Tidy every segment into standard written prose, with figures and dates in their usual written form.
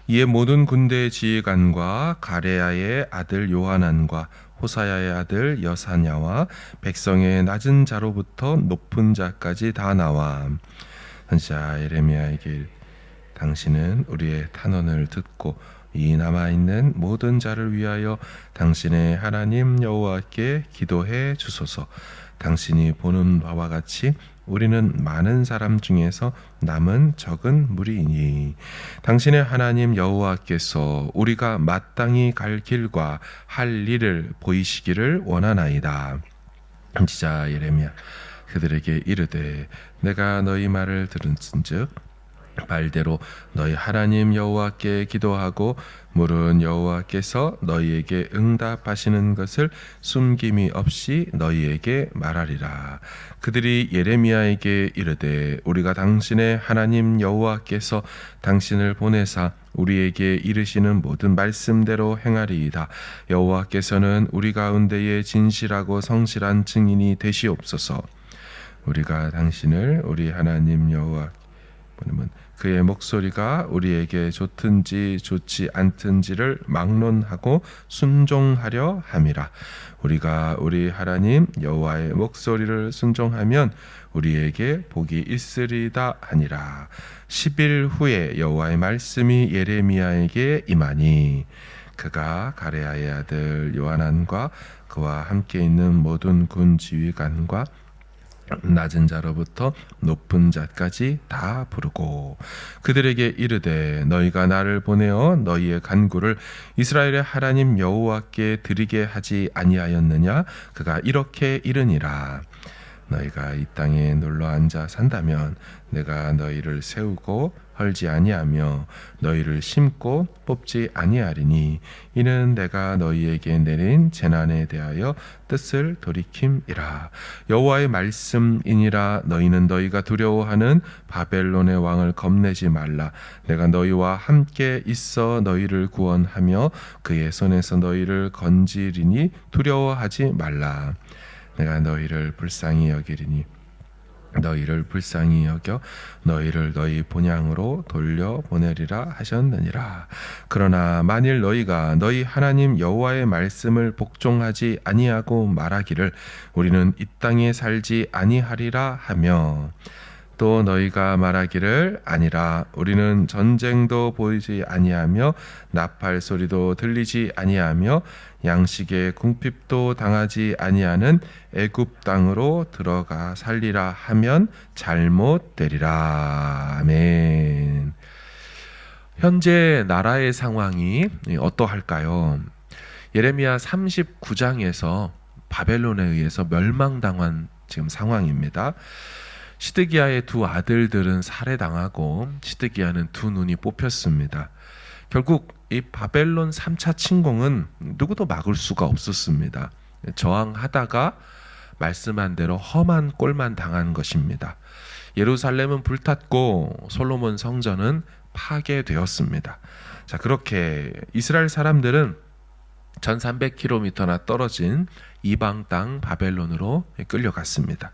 이에 모든 군대 지휘관과 가레야의 아들 요하난과 호사야의 아들 여사냐와 백성의 낮은 자로부터 높은 자까지 다 나와 선지자 예레미야에게 당신은 우리의 탄원을 듣고 이 남아있는 모든 자를 위하여 당신의 하나님 여호와께 기도해 주소서. 당신이 보는 바와 같이 우리는 많은 사람 중에서 남은 적은 무리이니 당신의 하나님 여호와께서 우리가 마땅히 갈 길과 할 일을 보이시기를 원하나이다. 선지자 예레미야 그들에게 이르되 내가 너희 말을 들은즉 말대로 너희 하나님 여호와께 기도하고 물은 여호와께서 너희에게 응답하시는 것을 숨김이 없이 너희에게 말하리라. 그들이 예레미야에게 이르되 우리가 당신의 하나님 여호와께서 당신을 보내사 우리에게 이르시는 모든 말씀대로 행하리이다. 여호와께서는 우리 가운데에 진실하고 성실한 증인이 되시옵소서. 우리가 당신을 우리 하나님 여호와 보내면 그의 목소리가 우리에게 좋든지 좋지 않든지를 막론하고 순종하려 함이라. 우리가 우리 하나님 여호와의 목소리를 순종하면 우리에게 복이 있으리다 하니라. 10일 후에 여호와의 말씀이 예레미야에게 임하니 그가 가레야의 아들 요하난과 그와 함께 있는 모든 군 지휘관과 낮은 자로부터 높은 자까지 다 부르고 그들에게 이르되 너희가 나를 보내어 너희의 간구를 이스라엘의 하나님 여호와께 드리게 하지 아니하였느냐. 그가 이렇게 이르니라. 너희가 이 땅에 눌러 앉아 산다면 내가 너희를 세우고 헐지 아니하며 너희를 심고 뽑지 아니하리니 이는 내가 너희에게 내린 재난에 대하여 뜻을 돌이킴이라. 여호와의 말씀이니라. 너희는 너희가 두려워하는 바벨론의 왕을 겁내지 말라. 내가 너희와 함께 있어 너희를 구원하며 그의 손에서 너희를 건지리니 두려워하지 말라. 내가 너희를 불쌍히 여기리니 너희를 불쌍히 여겨 너희를 너희 본향으로 돌려보내리라 하셨느니라. 그러나 만일 너희가 너희 하나님 여호와의 말씀을 복종하지 아니하고 말하기를 우리는 이 땅에 살지 아니하리라 하며 또 너희가 말하기를 아니라 우리는 전쟁도 보이지 아니하며 나팔 소리도 들리지 아니하며 양식의 궁핍도 당하지 아니하는 애굽 땅으로 들어가 살리라 하면 잘못되리라. 아멘. 현재 나라의 상황이 어떠할까요? 예레미야 39장에서 바벨론에 의해서 멸망당한 지금 상황입니다. 시드기야의 두 아들들은 살해당하고 시드기야는 두 눈이 뽑혔습니다. 결국 이 바벨론 3차 침공은 누구도 막을 수가 없었습니다. 저항하다가 말씀한 대로 험한 꼴만 당한 것입니다. 예루살렘은 불탔고 솔로몬 성전은 파괴되었습니다. 자, 그렇게 이스라엘 사람들은 1300km나 떨어진 이방 땅 바벨론으로 끌려갔습니다.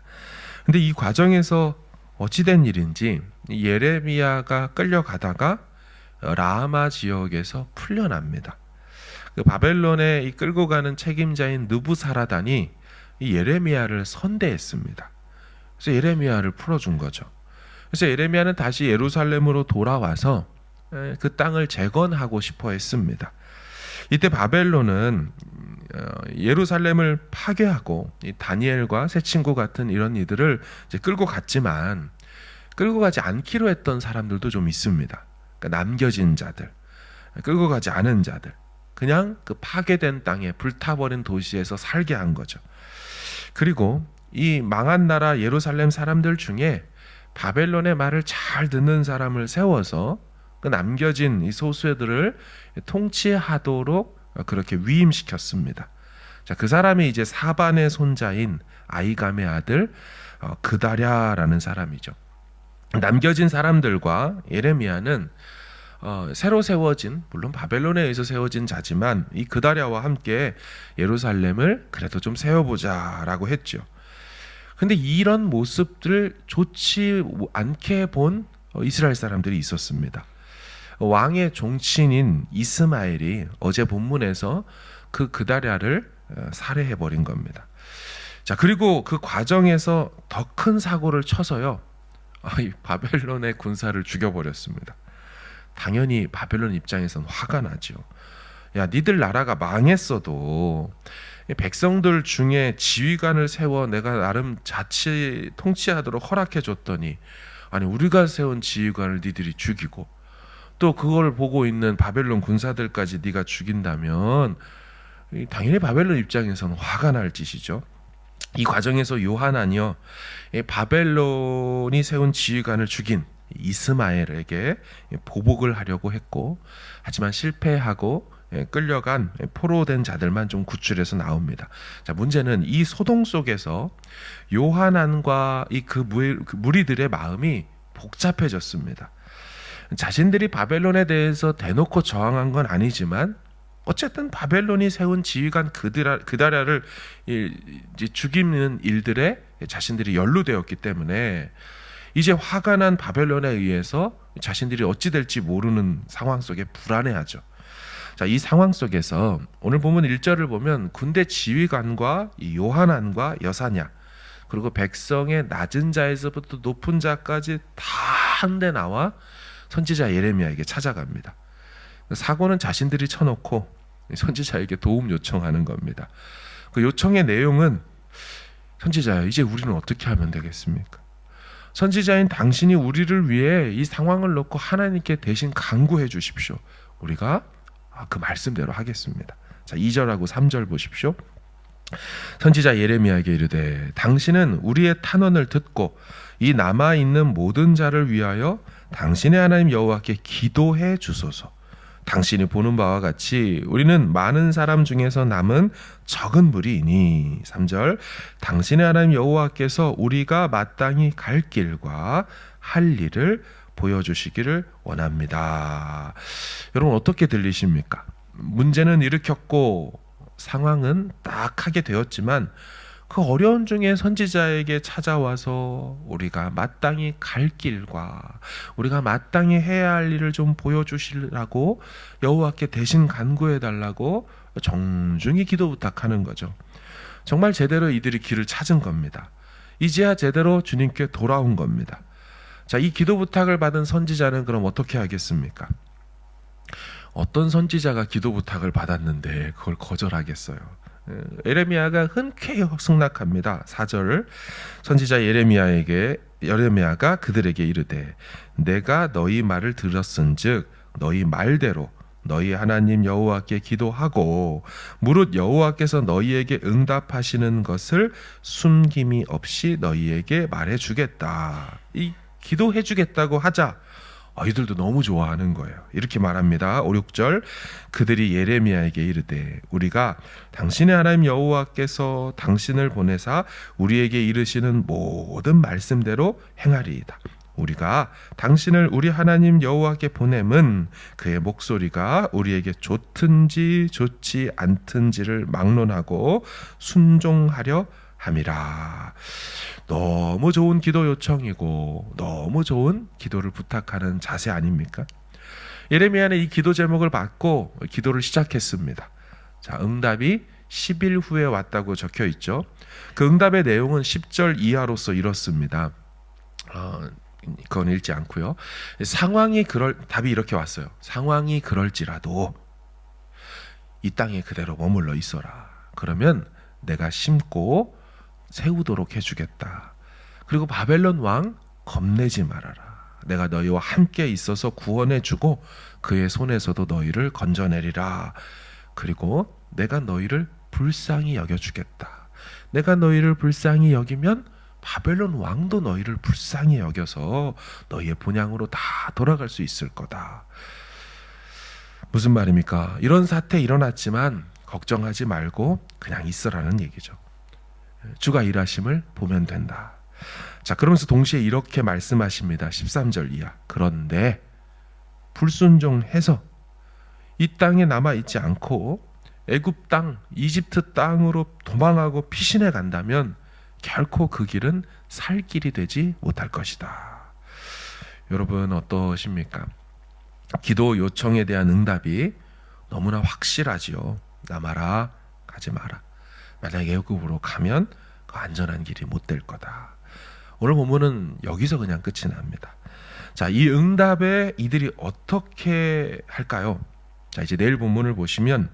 근데 이 과정에서 어찌된 일인지 예레미야가 끌려가다가 라마 지역에서 풀려납니다. 그 바벨론에 끌고 가는 책임자인 느부사라단이 이 예레미야를 선대했습니다. 그래서 예레미야를 풀어준 거죠. 그래서 예레미야는 다시 예루살렘으로 돌아와서 그 땅을 재건하고 싶어 했습니다. 이때 바벨론은 예루살렘을 파괴하고 이 다니엘과 새 친구 같은 이런 이들을 이제 끌고 갔지만 끌고 가지 않기로 했던 사람들도 좀 있습니다. 그러니까 남겨진 자들, 끌고 가지 않은 자들, 그냥 그 파괴된 땅에 불타버린 도시에서 살게 한 거죠. 그리고 이 망한 나라 예루살렘 사람들 중에 바벨론의 말을 잘 듣는 사람을 세워서 그 남겨진 이 소수들을 통치하도록 그렇게 위임시켰습니다. 자, 그 사람이 이제 사반의 손자인 아이감의 아들 그다랴라는 사람이죠. 남겨진 사람들과 예레미야는 새로 세워진, 물론 바벨론에 의해서 세워진 자지만 이 그다랴와 함께 예루살렘을 그래도 좀 세워보자라고 했죠. 근데 이런 모습들을 좋지 않게 본 이스라엘 사람들이 있었습니다. 왕의 종친인 이스마엘이 어제 본문에서 그 그다랴를 살해해 버린 겁니다. 자, 그리고 그 과정에서 더 큰 사고를 쳐서요, 이 바벨론의 군사를 죽여버렸습니다. 당연히 바벨론 입장에서는 화가 나죠. 야, 니들 나라가 망했어도 백성들 중에 지휘관을 세워 내가 나름 자치 통치하도록 허락해 줬더니, 아니 우리가 세운 지휘관을 니들이 죽이고 또 그걸 보고 있는 바벨론 군사들까지 네가 죽인다면 당연히 바벨론 입장에서는 화가 날 짓이죠. 이 과정에서 요하난이요, 바벨론이 세운 지휘관을 죽인 이스마엘에게 보복을 하려고 했고, 하지만 실패하고 끌려간 포로된 자들만 좀 구출해서 나옵니다. 자, 문제는 이 소동 속에서 요하난과 그 무리들의 마음이 복잡해졌습니다. 자신들이 바벨론에 대해서 대놓고 저항한 건 아니지만 어쨌든 바벨론이 세운 지휘관 그다랴를 죽이는 일들에 자신들이 연루되었기 때문에 이제 화가 난 바벨론에 의해서 자신들이 어찌 될지 모르는 상황 속에 불안해하죠. 자, 이 상황 속에서 오늘 보면 1절을 보면 군대 지휘관과 이 요하난과 여사냐, 그리고 백성의 낮은 자에서부터 높은 자까지 다 한데 나와 선지자 예레미야에게 찾아갑니다. 사고는 자신들이 쳐놓고 선지자에게 도움 요청하는 겁니다. 그 요청의 내용은, 선지자야, 이제 우리는 어떻게 하면 되겠습니까? 선지자인 당신이 우리를 위해 이 상황을 놓고 하나님께 대신 간구해 주십시오. 우리가 그 말씀대로 하겠습니다. 자, 2절하고 3절 보십시오. 선지자 예레미야에게 이르되 당신은 우리의 탄원을 듣고 이 남아있는 모든 자를 위하여 당신의 하나님 여호와께 기도해 주소서. 당신이 보는 바와 같이 우리는 많은 사람 중에서 남은 적은 무리이니. 3절, 당신의 하나님 여호와께서 우리가 마땅히 갈 길과 할 일을 보여주시기를 원합니다. 여러분, 어떻게 들리십니까? 문제는 일으켰고 상황은 딱하게 되었지만 그 어려운 중에 선지자에게 찾아와서 우리가 마땅히 갈 길과 우리가 마땅히 해야 할 일을 좀 보여주시라고 여호와께 대신 간구해 달라고 정중히 기도 부탁하는 거죠. 정말 제대로 이들이 길을 찾은 겁니다. 이제야 제대로 주님께 돌아온 겁니다. 자, 이 기도 부탁을 받은 선지자는 그럼 어떻게 하겠습니까? 어떤 선지자가 기도 부탁을 받았는데 그걸 거절하겠어요? 예레미야가 흔쾌히 승낙합니다. 4절, 선지자 예레미야가 그들에게 이르되 내가 너희 말을 들었은즉 너희 말대로 너희 하나님 여호와께 기도하고 무릇 여호와께서 너희에게 응답하시는 것을 숨김이 없이 너희에게 말해주겠다. 이 기도해주겠다고 하자 이들도 너무 좋아하는 거예요. 이렇게 말합니다. 5, 6절, 그들이 예레미야에게 이르되 우리가 당신의 하나님 여호와께서 당신을 보내사 우리에게 이르시는 모든 말씀대로 행하리이다. 우리가 당신을 우리 하나님 여호와께 보냄은 그의 목소리가 우리에게 좋든지 좋지 않든지를 막론하고 순종하려 함이라. 너무 좋은 기도 요청이고 너무 좋은 기도를 부탁하는 자세 아닙니까? 예레미야는 이 기도 제목을 받고 기도를 시작했습니다. 자, 응답이 10일 후에 왔다고 적혀 있죠. 그 응답의 내용은 10절 이하로서 이렇습니다. 그건 읽지 않고요. 답이 이렇게 왔어요. 상황이 그럴지라도 이 땅에 그대로 머물러 있어라. 그러면 내가 심고 세우도록 해주겠다. 그리고 바벨론 왕 겁내지 말아라. 내가 너희와 함께 있어서 구원해주고 그의 손에서도 너희를 건져내리라. 그리고 내가 너희를 불쌍히 여겨주겠다. 내가 너희를 불쌍히 여기면 바벨론 왕도 너희를 불쌍히 여겨서 너희의 본향으로 다 돌아갈 수 있을 거다. 무슨 말입니까? 이런 사태 일어났지만 걱정하지 말고 그냥 있으라는 얘기죠. 주가 일하심을 보면 된다. 자, 그러면서 동시에 이렇게 말씀하십니다. 13절 이하. 그런데 불순종해서 이 땅에 남아있지 않고 애굽 땅, 이집트 땅으로 도망하고 피신해 간다면 결코 그 길은 살 길이 되지 못할 것이다. 여러분 어떠십니까? 기도 요청에 대한 응답이 너무나 확실하지요. 남아라, 가지 마라. 만약에 애굽으로 가면 그 안전한 길이 못 될 거다. 오늘 본문은 여기서 그냥 끝이 납니다. 자, 이 응답에 이들이 어떻게 할까요? 자, 이제 내일 본문을 보시면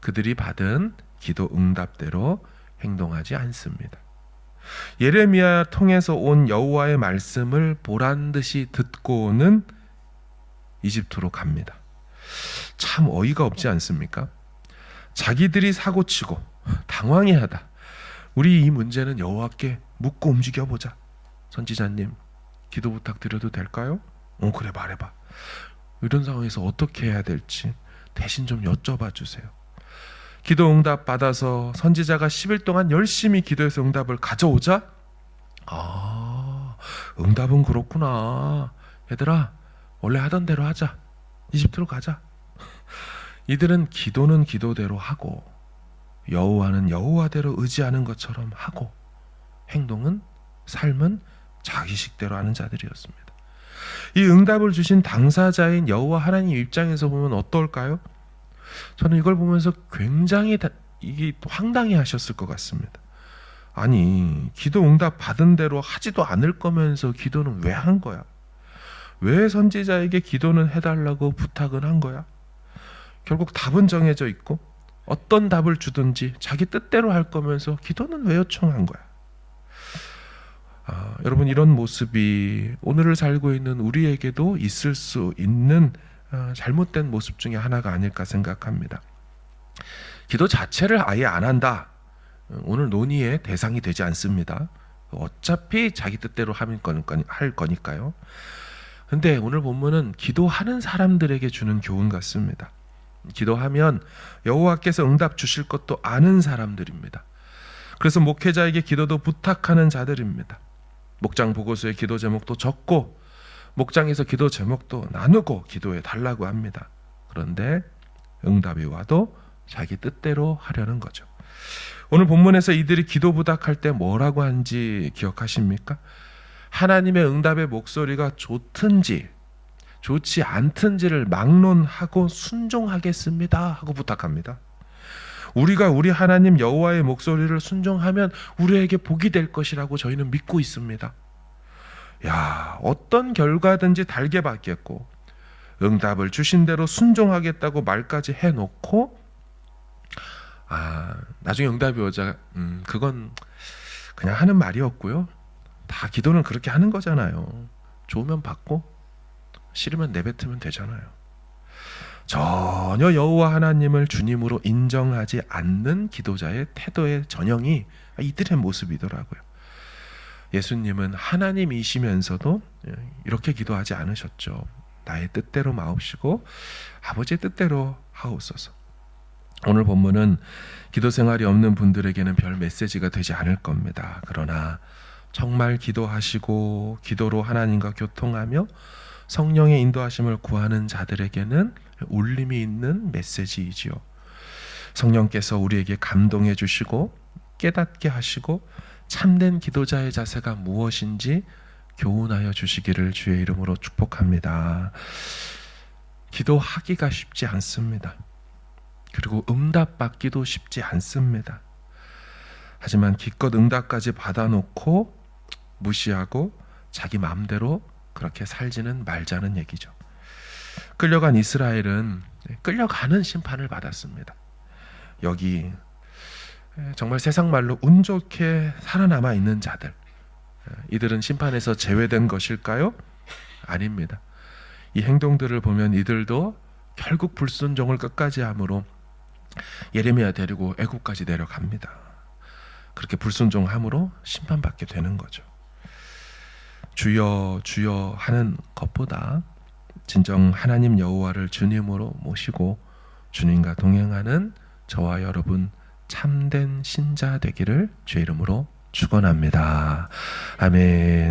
그들이 받은 기도 응답대로 행동하지 않습니다. 예레미야 통해서 온 여호와의 말씀을 보란 듯이 듣고는 이집트로 갑니다. 참 어이가 없지 않습니까? 자기들이 사고치고 당황해하다. 우리 이 문제는 여호와께 묻고 움직여보자. 선지자님, 기도 부탁드려도 될까요? 그래, 말해봐. 이런 상황에서 어떻게 해야 될지 대신 좀 여쭤봐 주세요. 기도 응답 받아서 선지자가 10일 동안 열심히 기도해서 응답을 가져오자, 응답은 그렇구나. 얘들아, 원래 하던 대로 하자. 이집트로 가자. 이들은 기도는 기도대로 하고 여호와는 여호와대로 의지하는 것처럼 하고 행동은, 삶은 자기식대로 하는 자들이었습니다. 이 응답을 주신 당사자인 여호와 하나님 입장에서 보면 어떨까요? 저는 이걸 보면서 굉장히 이게 황당해 하셨을 것 같습니다. 아니, 기도 응답 받은 대로 하지도 않을 거면서 기도는 왜 한 거야? 왜 선지자에게 기도는 해달라고 부탁은 한 거야? 결국 답은 정해져 있고 어떤 답을 주든지 자기 뜻대로 할 거면서 기도는 왜 요청한 거야? 여러분, 이런 모습이 오늘을 살고 있는 우리에게도 있을 수 있는 잘못된 모습 중에 하나가 아닐까 생각합니다. 기도 자체를 아예 안 한다, 오늘 논의의 대상이 되지 않습니다. 어차피 자기 뜻대로 할 거니까요. 근데 오늘 본문은 기도하는 사람들에게 주는 교훈 같습니다. 기도하면 여호와께서 응답 주실 것도 아는 사람들입니다. 그래서 목회자에게 기도도 부탁하는 자들입니다. 목장 보고서의 기도 제목도 적고 목장에서 기도 제목도 나누고 기도해 달라고 합니다. 그런데 응답이 와도 자기 뜻대로 하려는 거죠. 오늘 본문에서 이들이 기도 부탁할 때 뭐라고 한지 기억하십니까? 하나님의 응답의 목소리가 좋든지 좋지 않든지를 막론하고 순종하겠습니다 하고 부탁합니다. 우리가 우리 하나님 여호와의 목소리를 순종하면 우리에게 복이 될 것이라고 저희는 믿고 있습니다. 야, 어떤 결과든지 달게 받겠고 응답을 주신 대로 순종하겠다고 말까지 해놓고 나중에 응답이 오자 그건 그냥 하는 말이었고요. 다 기도는 그렇게 하는 거잖아요. 좋으면 받고 싫으면 내뱉으면 되잖아요. 전혀 여호와 하나님을 주님으로 인정하지 않는 기도자의 태도의 전형이 이들의 모습이더라고요. 예수님은 하나님이시면서도 이렇게 기도하지 않으셨죠. 나의 뜻대로 마옵시고 아버지의 뜻대로 하옵소서. 오늘 본문은 기도 생활이 없는 분들에게는 별 메시지가 되지 않을 겁니다. 그러나 정말 기도하시고 기도로 하나님과 교통하며 성령의 인도하심을 구하는 자들에게는 울림이 있는 메시지이지요. 성령께서 우리에게 감동해 주시고 깨닫게 하시고 참된 기도자의 자세가 무엇인지 교훈하여 주시기를 주의 이름으로 축복합니다. 기도하기가 쉽지 않습니다. 그리고 응답받기도 쉽지 않습니다. 하지만 기껏 응답까지 받아놓고 무시하고 자기 마음대로 그렇게 살지는 말자는 얘기죠. 끌려간 이스라엘은 끌려가는 심판을 받았습니다. 여기 정말 세상 말로 운 좋게 살아남아 있는 자들, 이들은 심판에서 제외된 것일까요? 아닙니다. 이 행동들을 보면 이들도 결국 불순종을 끝까지 함으로 예레미야 데리고 애굽까지 내려갑니다. 그렇게 불순종함으로 심판받게 되는 거죠. 주여 주여 하는 것보다 진정 하나님 여호와를 주님으로 모시고 주님과 동행하는 저와 여러분 참된 신자 되기를 주의 이름으로 축원합니다. 아멘.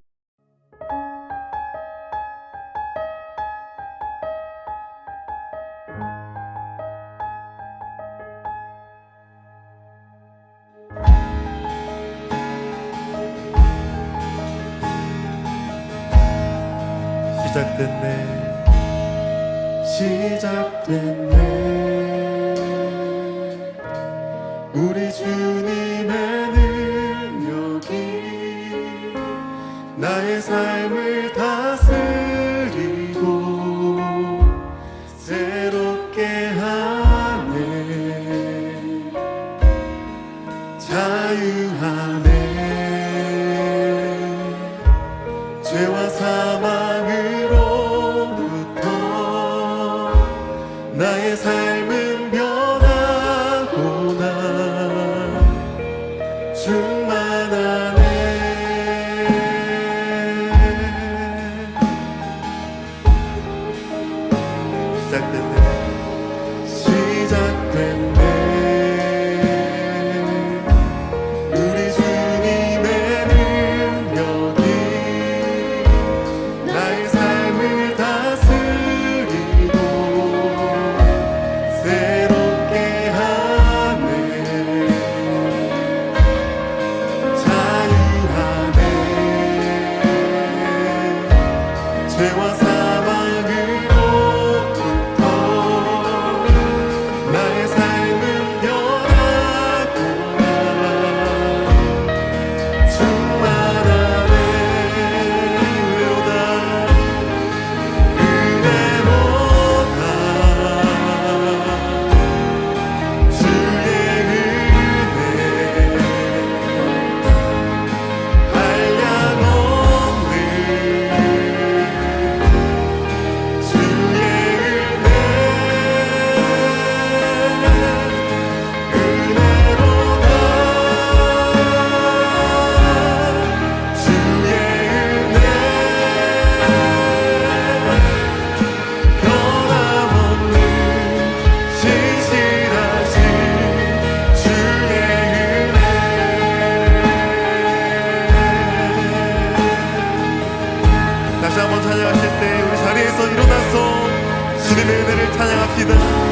시작됐네 시작됐네. 우리 주님의 능력이 나의 삶을 다스리고 새롭게 하네. 자유하네. 죄와 사망으로부터 나의 삶은 변하구나. 충만하네. 시작됐네. 우리 주님의 능력이 나의 삶을 다스리고 새롭게 하네. 자유하네. 죄와 사망으로부터 나의 삶은 변하구나. 충만하네. 은혜로다. 주의 은혜 한량 없는 주의 은혜로다. 주의 은혜 변함없는 신실하신 주의 은혜. 다시 한번 찬양하실 때 우리 자리에서 일어나서 주님의 은혜를 찬양합시다.